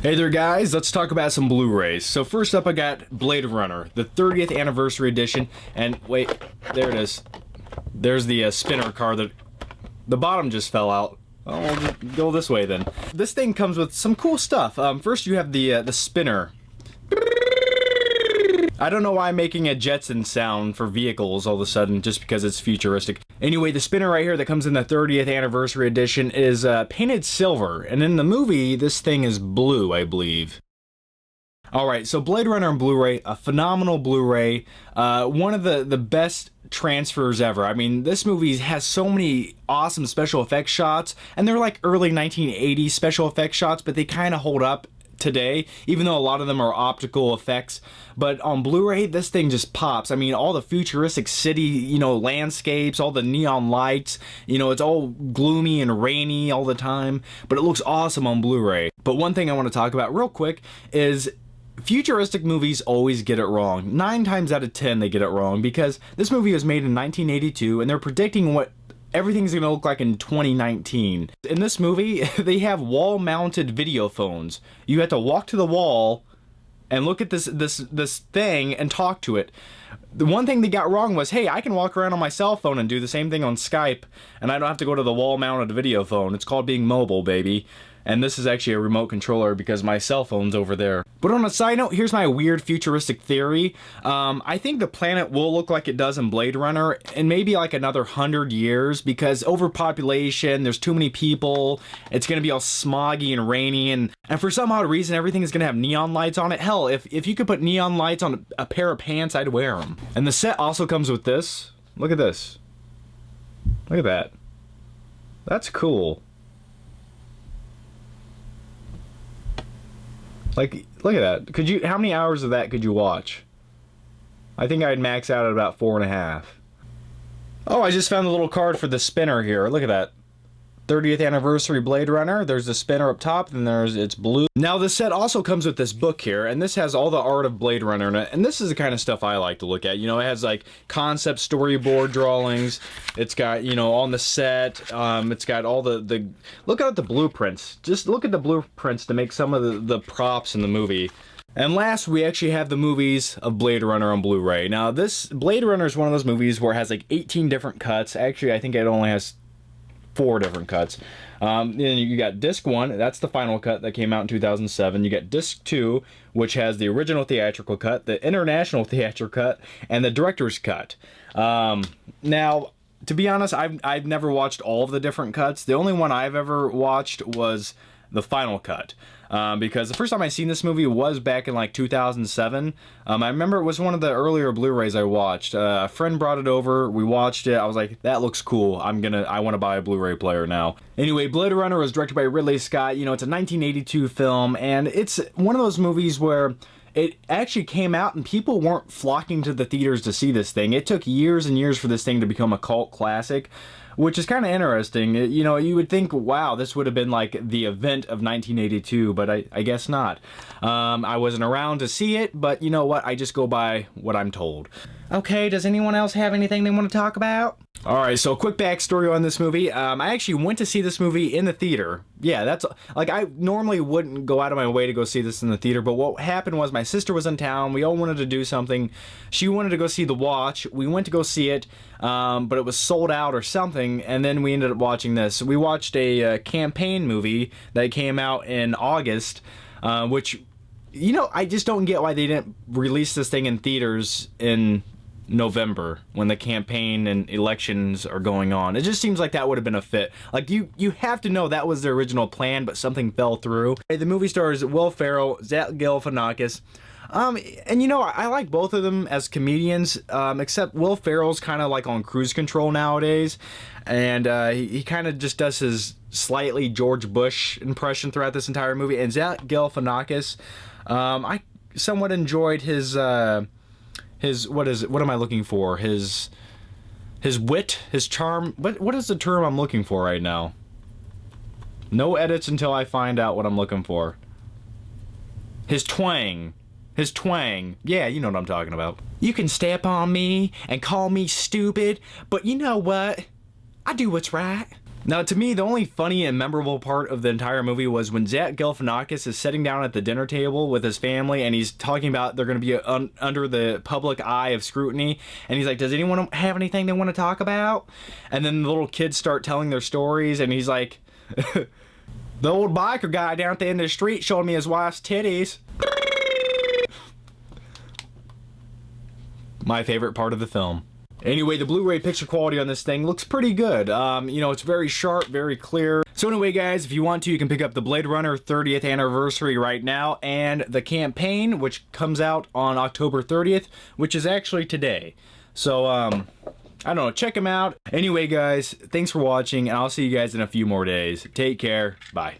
Hey there guys, let's talk about some Blu-rays. So first up I got Blade Runner, the 30th anniversary edition, and wait, there it is. There's the spinner car that the bottom just fell out. Oh, we'll just go this way then. This thing comes with some cool stuff. First you have the spinner. I don't know why I'm making a Jetson sound for vehicles all of a sudden, just because it's futuristic. Anyway, the spinner right here that comes in the 30th anniversary edition is painted silver, and in the movie, this thing is blue, I believe. Alright, so Blade Runner on Blu-ray, a phenomenal Blu-ray, one of the best transfers ever. I mean, this movie has so many awesome special effects shots, and they're like early 1980s special effects shots, but they kind of hold up today, even though a lot of them are optical effects. But on Blu-ray, this thing just pops. I mean, all the futuristic city, landscapes, all the neon lights, it's all gloomy and rainy all the time, but it looks awesome on Blu-ray. But one thing I want to talk about real quick is futuristic movies always get it wrong. 9 times out of 10 they get it wrong, because this movie was made in 1982 and they're predicting what everything's gonna look like in 2019. In this movie, they have wall-mounted video phones. You have to walk to the wall and look at this thing and talk to it. The one thing they got wrong was, hey, I can walk around on my cell phone and do the same thing on Skype, and I don't have to go to the wall-mounted video phone. It's called being mobile, baby. And this is actually a remote controller because my cell phone's over there. But on a side note, here's my weird futuristic theory. I think the planet will look like it does in Blade Runner in maybe like another 100 years, because overpopulation, there's too many people, it's gonna be all smoggy and rainy, and for some odd reason everything is gonna have neon lights on it. Hell, if you could put neon lights on a pair of pants, I'd wear them. And the set also comes with this. Look at this. Look at that. That's cool. Like, look at that. How many hours of that could you watch? I think I'd max out at about 4.5. Oh, I just found the little card for the spinner here. Look at that. 30th anniversary Blade Runner. There's the spinner up top, and it's blue. Now this set also comes with this book here, and this has all the art of Blade Runner in it, and this is the kind of stuff I like to look at. It has like concept storyboard drawings. It's got, on the set, it's got all the look at the blueprints. Just look at the blueprints to make some of the props in the movie. And last, we actually have the movies of Blade Runner on Blu-ray. Now this Blade Runner is one of those movies where it has like 18 different cuts. Actually, I think it only has 4 different cuts. Then you got disc 1, that's the final cut that came out in 2007. You got disc 2, which has the original theatrical cut, the international theatrical cut, and the director's cut. Now, to be honest, I've never watched all of the different cuts. The only one I've ever watched was the final cut. Because the first time I seen this movie was back in like 2007. I remember it was one of the earlier Blu-rays I watched. A friend brought it over, we watched it, I was like, that looks cool, I want to buy a Blu-ray player now. Anyway, Blade Runner was directed by Ridley Scott. It's a 1982 film, and it's one of those movies where it actually came out and people weren't flocking to the theaters to see this thing. It took years and years for this thing to become a cult classic, which is kind of interesting. You would think, wow, this would have been like the event of 1982, but I guess not. I wasn't around to see it, but you know what? I just go by what I'm told. Okay, does anyone else have anything they want to talk about? Alright, so a quick backstory on this movie. I actually went to see this movie in the theater. Yeah, that's, like, I normally wouldn't go out of my way to go see this in the theater, but what happened was my sister was in town, we all wanted to do something. She wanted to go see The Watch, we went to go see it, but it was sold out or something, and then we ended up watching this. We watched a campaign movie that came out in August, which, I just don't get why they didn't release this thing in theaters in November when the campaign and elections are going on. It just seems like that would have been a fit. Like, you have to know that was the original plan, but something fell through. The movie stars Will Ferrell, Galifianakis. And I like both of them as comedians, except Will Ferrell's kind of like on cruise control nowadays, and he kind of just does his slightly George Bush impression throughout this entire movie. And Zach Galifianakis, I somewhat enjoyed his what am I looking for? His wit, his charm. What is the term I'm looking for right now? No edits until I find out what I'm looking for. His twang. His twang. Yeah, you know what I'm talking about. You can step on me and call me stupid, but you know what? I do what's right. Now, to me, the only funny and memorable part of the entire movie was when Zach Galifianakis is sitting down at the dinner table with his family, and he's talking about they're going to be under the public eye of scrutiny, and he's like, does anyone have anything they want to talk about? And then the little kids start telling their stories, and he's like, the old biker guy down at the end of the street showed me his wife's titties. My favorite part of the film. Anyway, the Blu-ray picture quality on this thing looks pretty good. You know, it's very sharp, very clear. So anyway, guys, if you want to, you can pick up the Blade Runner 30th anniversary right now, and the campaign, which comes out on October 30th, which is actually today. So, I don't know, check them out. Anyway, guys, thanks for watching, and I'll see you guys in a few more days. Take care. Bye.